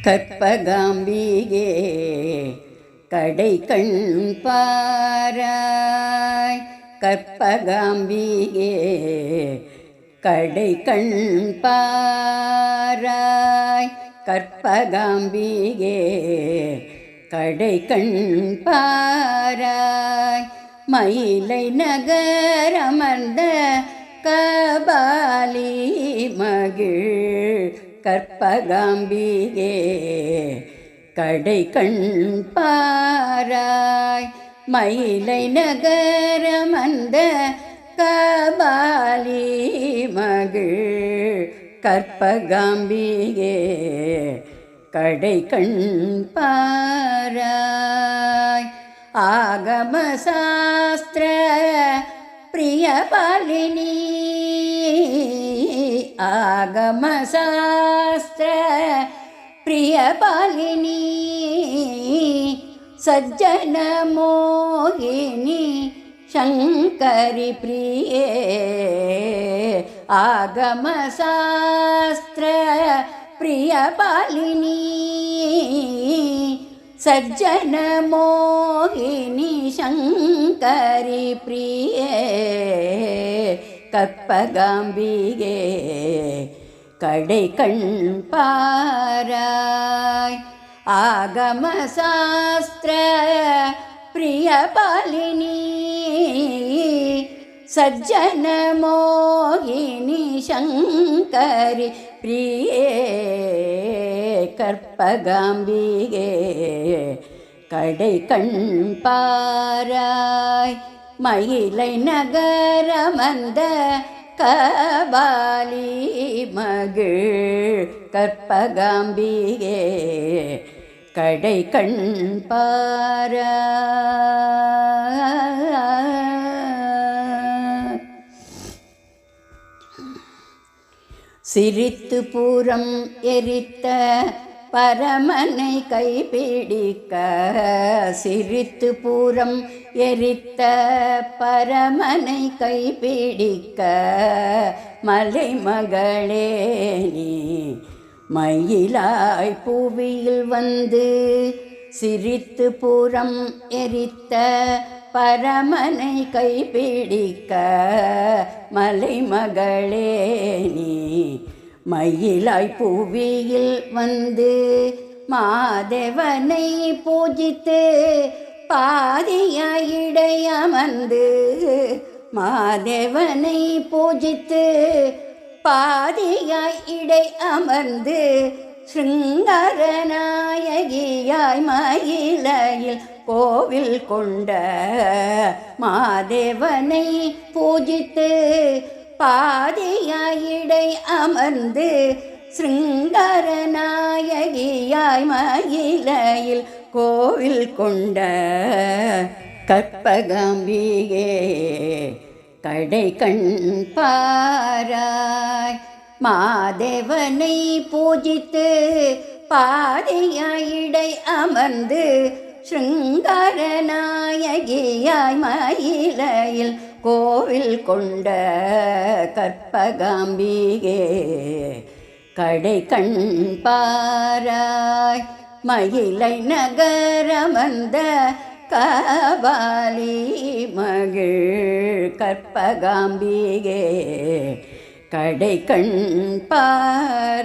கற்பகாம்பிகே கடை கண் பாராய். கற்பகாம்பிகே கடை கண் பாராய். கற்பகாம்பிகே கடை கண் பாராய். மயிலை நகரமர்ந்த கபாலி மகிழ் கற்பகாம்பிகே கடை கண் பாராய். மயிலை நகரமர்ந்த கபாலி மகிழ் கற்பகாம்பிகே கடை கண் பாராய். ஆகம சாஸ்திர பிரியபாலினி. ஆகம சாஸ்திர பிரியபாலினி. சஜ்ஜன மோகினி சங்கரி பிரியே. ஆகம சாஸ்திர பிரியபாலினி. சஜ்ஜன மோகினி சங்கரி பிரியே கற்பகாம்பிகே கடை கண் பாராய். ஆகம சாஸ்திர பிரியபாலினி. சஜ்ஜன மோகினி சங்கரி பிரியே கற்பகாம்பிகே கடை கண் பாராய். மயிலை நகரமர்ந்த கபாலி மகிழ் கற்பகாம்பிகே கடை கண் பாராய். சிரித்து பூரம் எரித்த பரமனை கைப்பிடிக்க. சிரித்து பூரம் எரித்த பரமனை கைப்பிடிக்க. மலை மகளே நீ மயிலாய் புவியில் வந்து. சிரித்து பூரம் எரித்த பரமனை கைப்பிடிக்க. மலை மகளே நீ மயிலாய் புவியில் வந்து. மாதேவனை பூஜித்து பாதியாய் இடை அமர்ந்து. மாதேவனை பூஜித்து பாதியாய் இடை அமர்ந்து. சிருங்கார நாயகியாய் மயிலையில் கோவில் கொண்ட. மாதேவனை பூஜித்து பாதியாய் இடை அமர்ந்து. சிருங்கார நாயகியாய் மயிலையில் கோவில் கொண்ட கற்பகாம்பிகே கடை கண் பாராய். மாதேவனை பூஜித்து பாதியாய் இடை அமர்ந்து. சிருங்கார நாயகியாய் மயிலையில் கோவில் கொண்ட கற்பகாம்பிகே கடை கண் பாராய். மயிலை நகரமர்ந்த கபாலி மகிழ் கற்பகாம்பிகே கடை கண் பாராய்.